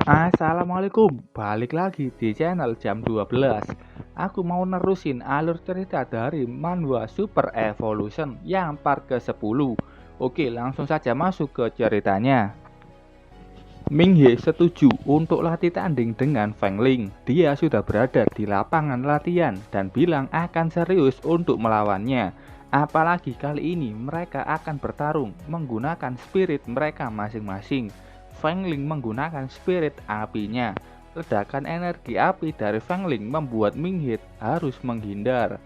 Assalamualaikum, balik lagi di channel jam 12. Aku mau nerusin alur cerita dari manhwa Super Evolution yang part ke-10. Oke, langsung saja masuk ke ceritanya. Minghe setuju untuk latih tanding dengan Feng Ling. Dia sudah berada di lapangan latihan dan bilang akan serius untuk melawannya. Apalagi kali ini mereka akan bertarung menggunakan spirit mereka masing-masing. Feng Ling menggunakan spirit apinya. Ledakan energi api dari Feng Ling membuat Minghe harus menghindar.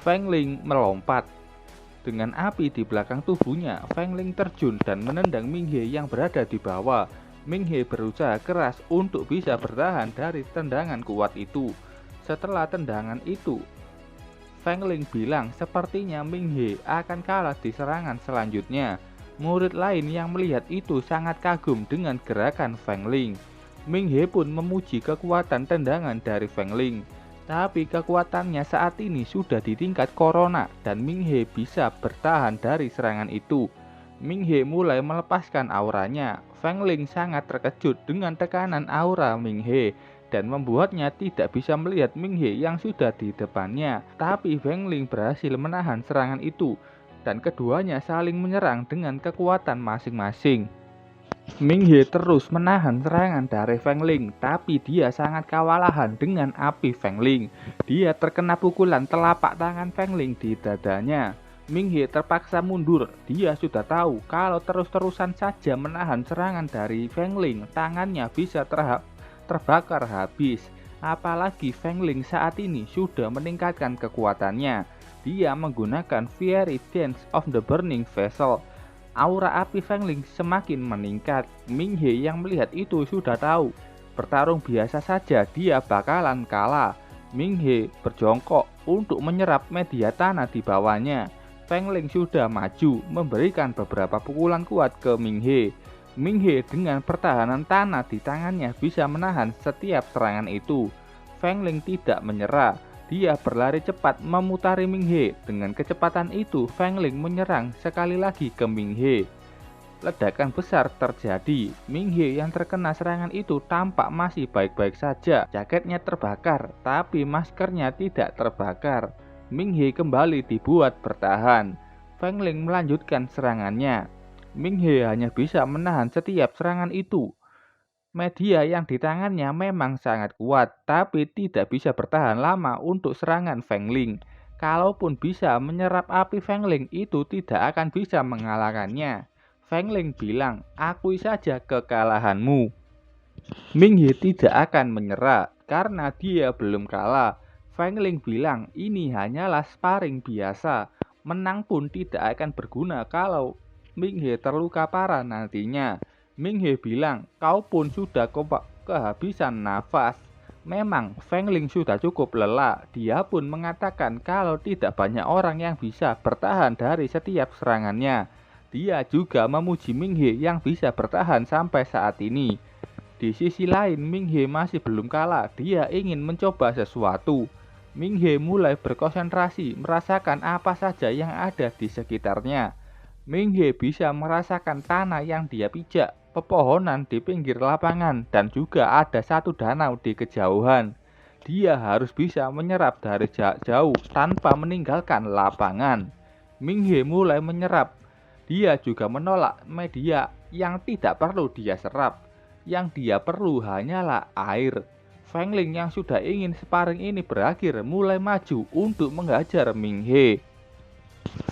Feng Ling melompat. Dengan api di belakang tubuhnya, Feng Ling terjun dan menendang Minghe yang berada di bawah. Minghe berusaha keras untuk bisa bertahan dari tendangan kuat itu. Setelah tendangan itu, Feng Ling bilang sepertinya Minghe akan kalah di serangan selanjutnya. Murid lain yang melihat itu sangat kagum dengan gerakan Feng Ling. Minghe pun memuji kekuatan tendangan dari Feng Ling. Tapi kekuatannya saat ini sudah di tingkat corona dan Minghe bisa bertahan dari serangan itu. Minghe mulai melepaskan auranya. Feng Ling sangat terkejut dengan tekanan aura Minghe dan membuatnya tidak bisa melihat Minghe yang sudah di depannya. Tapi Feng Ling berhasil menahan serangan itu dan keduanya saling menyerang dengan kekuatan masing-masing. Minghe terus menahan serangan dari Feng Ling, tapi dia sangat kewalahan dengan api Feng Ling. Dia terkena pukulan telapak tangan Feng Ling di dadanya. Minghe terpaksa mundur. Dia sudah tahu kalau terus-terusan saja menahan serangan dari Feng Ling, tangannya bisa terbakar habis. Apalagi Feng Ling saat ini sudah meningkatkan kekuatannya. Dia menggunakan Fiery Dance of the Burning Vessel. Aura api Feng Ling semakin meningkat. Minghe yang melihat itu sudah tahu bertarung biasa saja dia bakalan kalah. Minghe berjongkok untuk menyerap media tanah di bawahnya. Feng Ling sudah maju memberikan beberapa pukulan kuat ke Minghe. Minghe dengan pertahanan tanah di tangannya bisa menahan setiap serangan itu. Feng Ling tidak menyerah. Dia berlari cepat memutari Minghe. Dengan kecepatan itu, Feng Ling menyerang sekali lagi ke Minghe. Ledakan besar terjadi. Minghe yang terkena serangan itu tampak masih baik-baik saja. Jaketnya terbakar, tapi maskernya tidak terbakar. Minghe kembali dibuat bertahan. Feng Ling melanjutkan serangannya. Minghe hanya bisa menahan setiap serangan itu. Media yang di tangannya memang sangat kuat, tapi tidak bisa bertahan lama untuk serangan Feng Ling. Kalaupun bisa menyerap api Feng Ling, itu tidak akan bisa mengalahkannya. Feng Ling bilang, akui saja kekalahanmu. Minghe tidak akan menyerah, karena dia belum kalah. Feng Ling bilang, ini hanyalah sparring biasa. Menang pun tidak akan berguna kalau Minghe terluka parah nantinya. Minghe bilang, kau pun sudah kehabisan nafas. Memang Feng Ling sudah cukup lelah. Dia pun mengatakan kalau tidak banyak orang yang bisa bertahan dari setiap serangannya. Dia juga memuji Minghe yang bisa bertahan sampai saat ini. Di sisi lain, Minghe masih belum kalah. Dia ingin mencoba sesuatu. Minghe mulai berkonsentrasi, merasakan apa saja yang ada di sekitarnya. Minghe bisa merasakan tanah yang dia pijak, pepohonan di pinggir lapangan, dan juga ada satu danau di kejauhan. Dia harus bisa menyerap dari jauh tanpa meninggalkan lapangan. Minghe mulai menyerap. Dia juga menolak media yang tidak perlu dia serap. Yang dia perlu hanyalah air. Feng Ling yang sudah ingin sparring ini berakhir mulai maju untuk menghajar Minghe.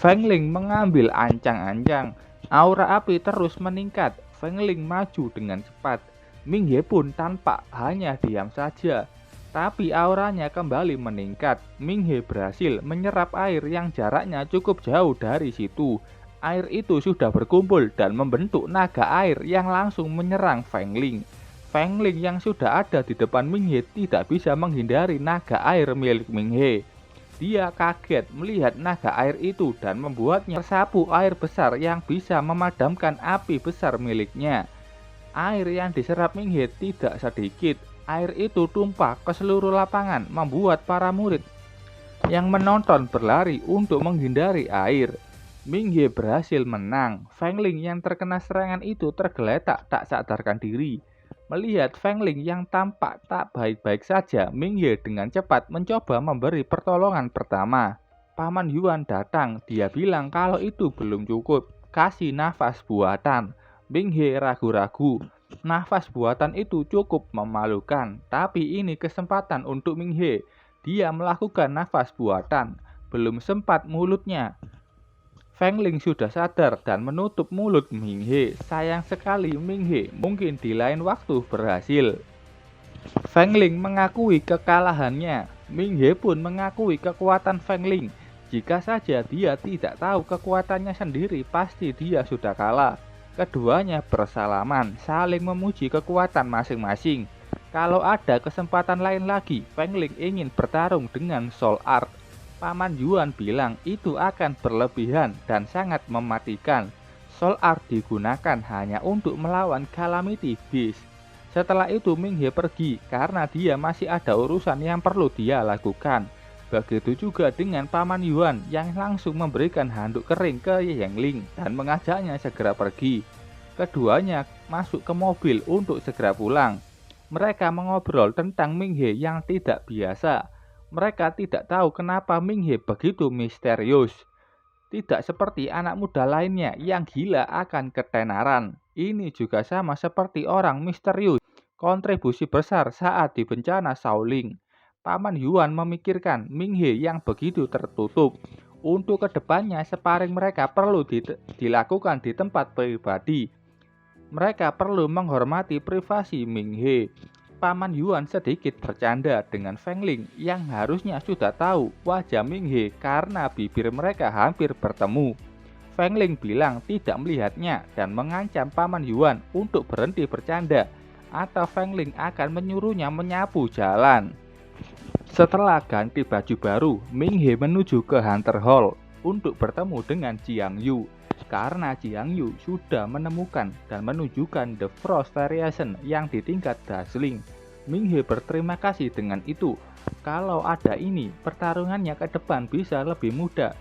Feng Ling mengambil ancang-ancang. Aura api terus meningkat. Feng Ling maju dengan cepat. Minghe pun tampak hanya diam saja. Tapi auranya kembali meningkat. Minghe berhasil menyerap air yang jaraknya cukup jauh dari situ. Air itu sudah berkumpul dan membentuk naga air yang langsung menyerang Feng Ling. Feng Ling yang sudah ada di depan Minghe tidak bisa menghindari naga air milik Minghe. Dia kaget melihat naga air itu dan membuatnya tersapu air besar yang bisa memadamkan api besar miliknya. Air yang diserap Minghe tidak sedikit. Air itu tumpah ke seluruh lapangan, membuat para murid yang menonton berlari untuk menghindari air. Minghe berhasil menang. Feng Ling yang terkena serangan itu tergeletak tak sadarkan diri. Melihat Feng Ling yang tampak tak baik-baik saja, Ming He dengan cepat mencoba memberi pertolongan pertama. Paman Yuan datang, dia bilang kalau itu belum cukup, kasih nafas buatan. Ming He ragu-ragu. Nafas buatan itu cukup memalukan, tapi ini kesempatan untuk Ming He. Dia melakukan nafas buatan, belum sempat mulutnya. Feng Ling sudah sadar dan menutup mulut Ming He. Sayang sekali Ming He, mungkin di lain waktu berhasil. Feng Ling mengakui kekalahannya. Ming He pun mengakui kekuatan Feng Ling. Jika saja dia tidak tahu kekuatannya sendiri, pasti dia sudah kalah. Keduanya bersalaman, saling memuji kekuatan masing-masing. Kalau ada kesempatan lain lagi, Feng Ling ingin bertarung dengan Soul Art. Paman Yuan bilang itu akan berlebihan dan sangat mematikan. Soul Art digunakan hanya untuk melawan Calamity Beast. Setelah itu Ming He pergi karena dia masih ada urusan yang perlu dia lakukan. Begitu juga dengan Paman Yuan yang langsung memberikan handuk kering ke Yang Ling dan mengajaknya segera pergi. Keduanya masuk ke mobil untuk segera pulang. Mereka mengobrol tentang Ming He yang tidak biasa. Mereka tidak tahu kenapa Ming He begitu misterius. Tidak seperti anak muda lainnya yang gila akan ketenaran. Ini juga sama seperti orang misterius. Kontribusi besar saat di bencana Shaolin. Paman Yuan memikirkan Ming He yang begitu tertutup. Untuk kedepannya sparring mereka perlu dilakukan di tempat pribadi. Mereka perlu menghormati privasi Ming He. Paman Yuan sedikit bercanda dengan Feng Ling yang harusnya sudah tahu wajah Ming He karena bibir mereka hampir bertemu. Feng Ling bilang tidak melihatnya dan mengancam Paman Yuan untuk berhenti bercanda atau Feng Ling akan menyuruhnya menyapu jalan. Setelah ganti baju baru, Ming He menuju ke Hunter Hall untuk bertemu dengan Jiang Yu. Karena Jiang Yu sudah menemukan dan menunjukkan The Frost Variation yang di tingkat dazzling. Ming He berterima kasih dengan itu. Kalau ada ini, pertarungannya ke depan bisa lebih mudah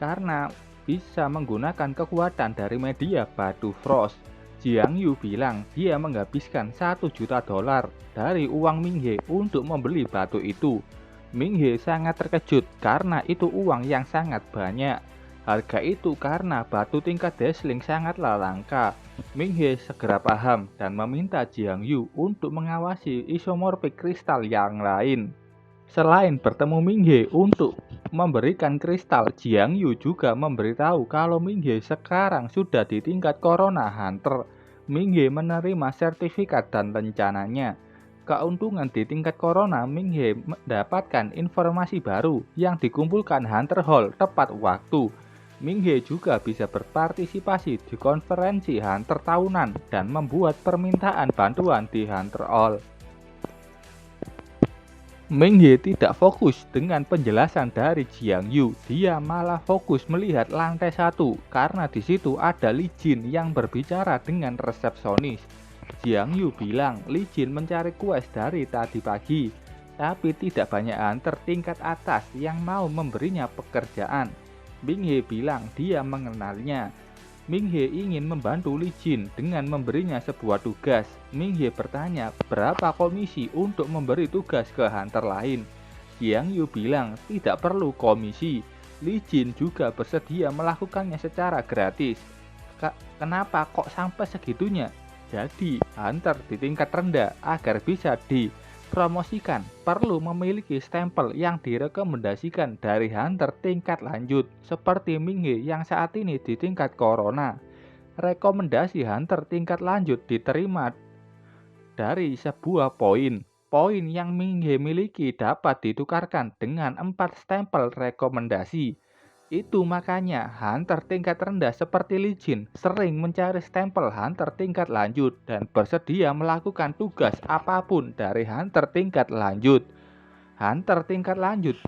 karena bisa menggunakan kekuatan dari media batu Frost. Jiang Yu bilang dia menghabiskan $1 juta dari uang Ming He untuk membeli batu itu. Ming He sangat terkejut karena itu uang yang sangat banyak. Harga itu karena batu tingkat dazzling sangatlah langka. Ming He segera paham dan meminta Jiang Yu untuk mengawasi isomorfik kristal yang lain. Selain bertemu Ming He untuk memberikan kristal, Jiang Yu juga memberitahu kalau Ming He sekarang sudah di tingkat Corona Hunter. Ming He menerima sertifikat dan rencananya. Keuntungan di tingkat Corona, Ming He mendapatkan informasi baru yang dikumpulkan Hunter Hall tepat waktu. Ming He juga bisa berpartisipasi di konferensi Hunter tahunan dan membuat permintaan bantuan di Hunter Hall. Ming He tidak fokus dengan penjelasan dari Jiang Yu, dia malah fokus melihat lantai 1 karena di situ ada Li Jin yang berbicara dengan resepsionis. Jiang Yu bilang Li Jin mencari quest dari tadi pagi, tapi tidak banyak hunter tingkat atas yang mau memberinya pekerjaan. Ming He bilang dia mengenalnya. Ming He ingin membantu Li Jin dengan memberinya sebuah tugas. Ming He bertanya berapa komisi untuk memberi tugas ke hunter lain. Jiang Yu bilang tidak perlu komisi. Li Jin juga bersedia melakukannya secara gratis. Kenapa kok sampai segitunya? Jadi hunter di tingkat rendah agar bisa dipromosikan perlu memiliki stempel yang direkomendasikan dari hunter tingkat lanjut seperti Ming He yang saat ini di tingkat Corona. Rekomendasi hunter tingkat lanjut diterima dari sebuah poin. Poin yang Ming He miliki dapat ditukarkan dengan 4 stempel rekomendasi. Itu makanya hunter tingkat rendah seperti Li Jin sering mencari stempel hunter tingkat lanjut dan bersedia melakukan tugas apapun dari hunter tingkat lanjut. Hunter tingkat lanjut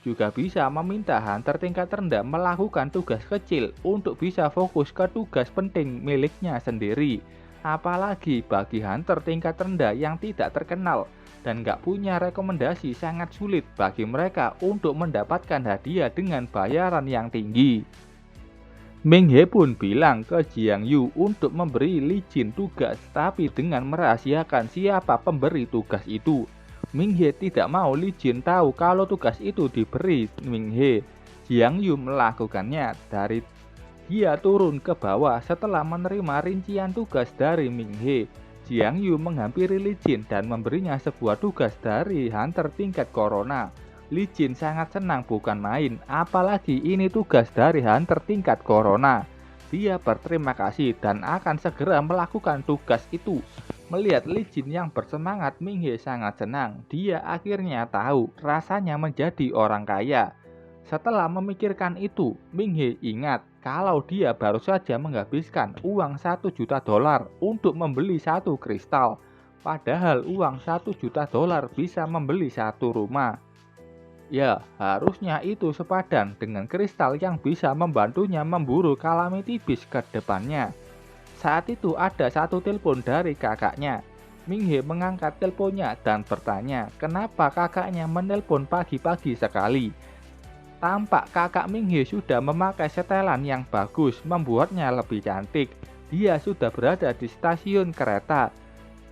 juga bisa meminta hunter tingkat rendah melakukan tugas kecil untuk bisa fokus ke tugas penting miliknya sendiri. Apalagi bagi hunter tingkat rendah yang tidak terkenal dan gak punya rekomendasi, sangat sulit bagi mereka untuk mendapatkan hadiah dengan bayaran yang tinggi. Ming He pun bilang ke Jiang Yu untuk memberi Li Jin tugas, tapi dengan merahasiakan siapa pemberi tugas itu. Ming He tidak mau Li Jin tahu kalau tugas itu diberi Ming He. Jiang Yu melakukannya. Dia turun ke bawah setelah menerima rincian tugas dari Ming He. Jiang Yu menghampiri Li Jin dan memberinya sebuah tugas dari hunter tingkat corona. Li Jin sangat senang bukan main, apalagi ini tugas dari hunter tingkat corona. Dia berterima kasih dan akan segera melakukan tugas itu. Melihat Li Jin yang bersemangat, Ming He sangat senang. Dia akhirnya tahu rasanya menjadi orang kaya. Setelah memikirkan itu, Ming He ingat kalau dia baru saja menghabiskan uang 1 juta dolar untuk membeli satu kristal. Padahal uang 1 juta dolar bisa membeli satu rumah. Ya, harusnya itu sepadan dengan kristal yang bisa membantunya memburu Calamity Beast ke depannya. Saat itu ada satu telepon dari kakaknya. Ming He mengangkat teleponnya dan bertanya, kenapa kakaknya menelpon pagi-pagi sekali. Tampak kakak Ming He sudah memakai setelan yang bagus, membuatnya lebih cantik. Dia sudah berada di stasiun kereta.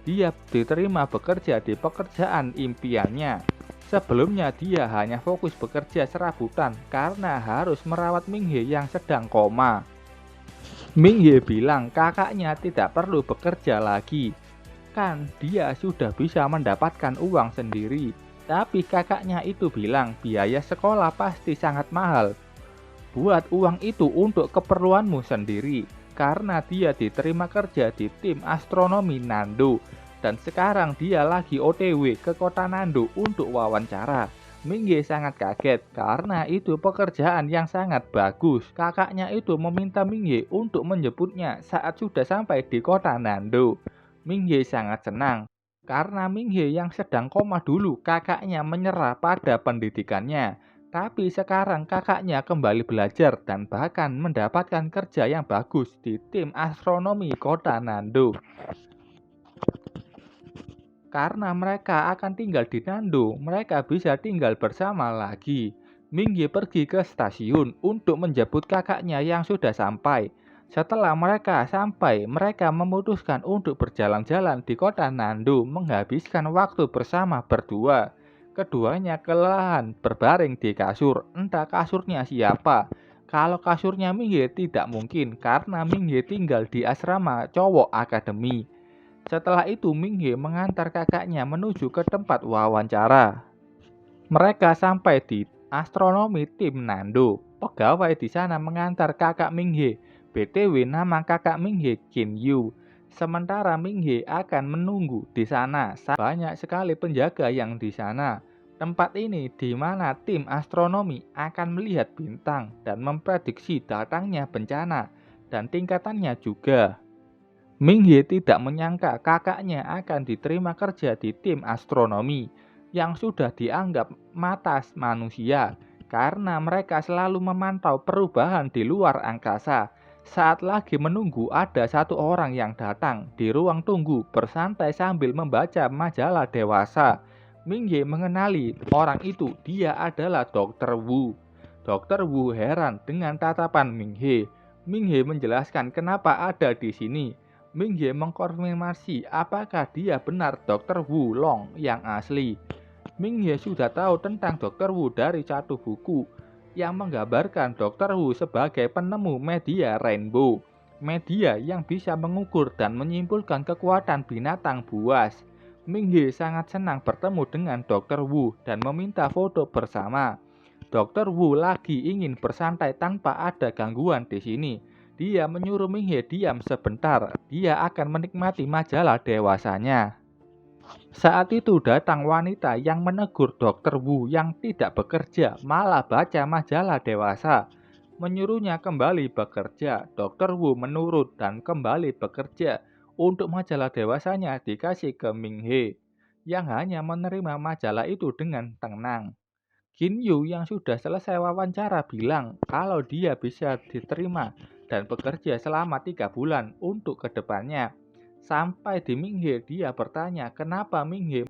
Dia diterima bekerja di pekerjaan impiannya. Sebelumnya dia hanya fokus bekerja serabutan karena harus merawat Ming He yang sedang koma. Ming He bilang kakaknya tidak perlu bekerja lagi. Kan dia sudah bisa mendapatkan uang sendiri. Tapi kakaknya itu bilang biaya sekolah pasti sangat mahal. Buat uang itu untuk keperluanmu sendiri. Karena dia diterima kerja di tim astronomi Nando. Dan sekarang dia lagi OTW ke kota Nando untuk wawancara. Ming He sangat kaget karena itu pekerjaan yang sangat bagus. Kakaknya itu meminta Ming He untuk menjemputnya saat sudah sampai di kota Nando. Ming He sangat senang karena Ming He yang sedang koma dulu kakaknya menyerah pada pendidikannya. Tapi sekarang kakaknya kembali belajar dan bahkan mendapatkan kerja yang bagus di tim astronomi kota Nando. Karena mereka akan tinggal di Nando, mereka bisa tinggal bersama lagi. Ming He pergi ke stasiun untuk menjemput kakaknya yang sudah sampai. Setelah mereka sampai, mereka memutuskan untuk berjalan-jalan di kota Nando, menghabiskan waktu bersama berdua. Keduanya kelelahan berbaring di kasur, entah kasurnya siapa. Kalau kasurnya Ming He tidak mungkin, karena Ming He tinggal di asrama cowok akademi. Setelah itu Ming He mengantar kakaknya menuju ke tempat wawancara. Mereka sampai di astronomi tim Nando. Pegawai di sana mengantar kakak Ming He. BTW nama kakak Ming He Qin Yu. Sementara Ming He akan menunggu di sana. Banyak sekali penjaga yang di sana. Tempat ini di mana tim astronomi akan melihat bintang dan memprediksi datangnya bencana dan tingkatannya juga. Ming He tidak menyangka kakaknya akan diterima kerja di tim astronomi yang sudah dianggap mata manusia karena mereka selalu memantau perubahan di luar angkasa. Saat lagi menunggu ada satu orang yang datang di ruang tunggu bersantai sambil membaca majalah dewasa. Ming He mengenali orang itu, dia adalah Dr. Wu. Dr. Wu heran dengan tatapan Ming He. Ming He menjelaskan kenapa ada di sini. Ming He mengkonfirmasi apakah dia benar Dr. Wu Long yang asli. Ming He sudah tahu tentang Dr. Wu dari satu buku yang menggambarkan Dr. Wu sebagai penemu media rainbow. Media yang bisa mengukur dan menyimpulkan kekuatan binatang buas. Ming He sangat senang bertemu dengan Dr. Wu dan meminta foto bersama. Dr. Wu lagi ingin bersantai tanpa ada gangguan di sini. Dia menyuruh Ming He diam sebentar, dia akan menikmati majalah dewasanya. Saat itu datang wanita yang menegur Dr. Wu yang tidak bekerja, malah baca majalah dewasa. Menyuruhnya kembali bekerja, Dr. Wu menurut dan kembali bekerja. Untuk majalah dewasanya dikasih ke Ming He, yang hanya menerima majalah itu dengan tenang. Qin Yu yang sudah selesai wawancara bilang kalau dia bisa diterima dan bekerja selama 3 bulan untuk kedepannya. Sampai di Ming He dia bertanya kenapa Ming He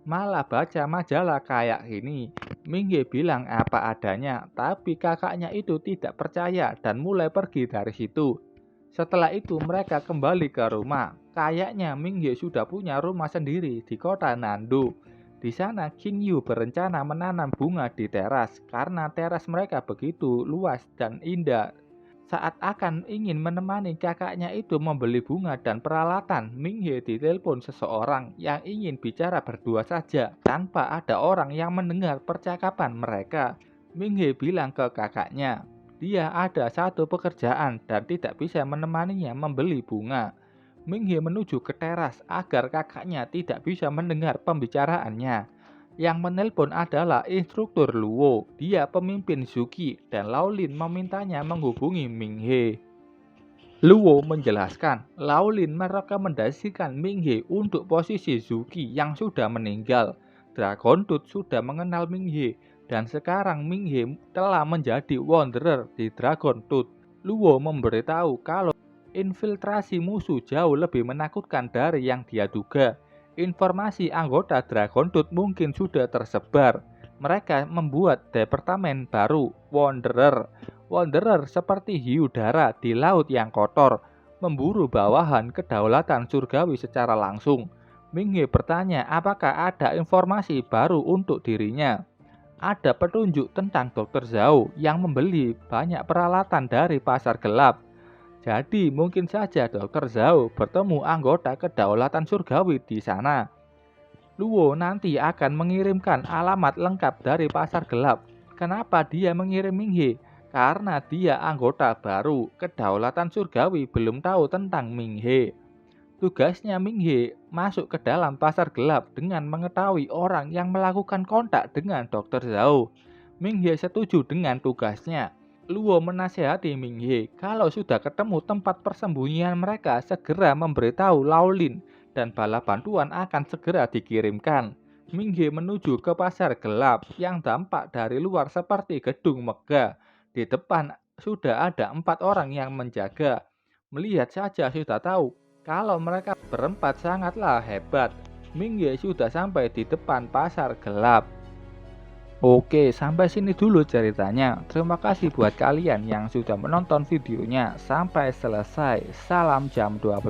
malah baca majalah kayak ini. Minghe bilang apa adanya, tapi kakaknya itu tidak percaya dan mulai pergi dari situ. Setelah itu mereka kembali ke rumah. Kayaknya Minghe sudah punya rumah sendiri di kota Nando. Di sana Qin Yu berencana menanam bunga di teras karena teras mereka begitu luas dan indah. Saat akan ingin menemani kakaknya itu membeli bunga dan peralatan, Minghe ditelepon seseorang yang ingin bicara berdua saja tanpa ada orang yang mendengar percakapan mereka. Minghe bilang ke kakaknya, dia ada satu pekerjaan dan tidak bisa menemaninya membeli bunga. Minghe menuju ke teras agar kakaknya tidak bisa mendengar pembicaraannya. Yang menelpon adalah instruktur Luo. Dia pemimpin Zuki dan Laolin memintanya menghubungi Minghe. Luo menjelaskan, Laolin merekomendasikan Minghe untuk posisi Zuki yang sudah meninggal. Dragon Tooth sudah mengenal Minghe dan sekarang Minghe telah menjadi Wanderer di Dragon Tooth. Luo memberitahu kalau infiltrasi musuh jauh lebih menakutkan dari yang dia duga. Informasi anggota Dragon Tooth mungkin sudah tersebar. Mereka membuat departemen baru, Wanderer. Wanderer seperti hiu dara di laut yang kotor, memburu bawahan kedaulatan surgawi secara langsung. Minghe bertanya apakah ada informasi baru untuk dirinya. Ada petunjuk tentang Dr. Zhao yang membeli banyak peralatan dari pasar gelap. Jadi mungkin saja Dr. Zhao bertemu anggota kedaulatan surgawi di sana. Luo nanti akan mengirimkan alamat lengkap dari pasar gelap. Kenapa dia mengirim Minghe? Karena dia anggota baru, kedaulatan surgawi belum tahu tentang Minghe. Tugasnya Minghe masuk ke dalam pasar gelap dengan mengetahui orang yang melakukan kontak dengan Dr. Zhao. Minghe setuju dengan tugasnya. Luo menasihati Minghe, kalau sudah ketemu tempat persembunyian mereka, segera memberitahu Laolin dan bala bantuan akan segera dikirimkan. Minghe menuju ke pasar gelap yang tampak dari luar seperti gedung megah. Di depan sudah ada 4 orang yang menjaga. Melihat saja sudah tahu kalau mereka berempat sangatlah hebat. Minghe sudah sampai di depan pasar gelap. Oke, sampai sini dulu ceritanya. Terima kasih buat kalian yang sudah menonton videonya sampai selesai. Salam jam 12.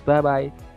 Bye bye.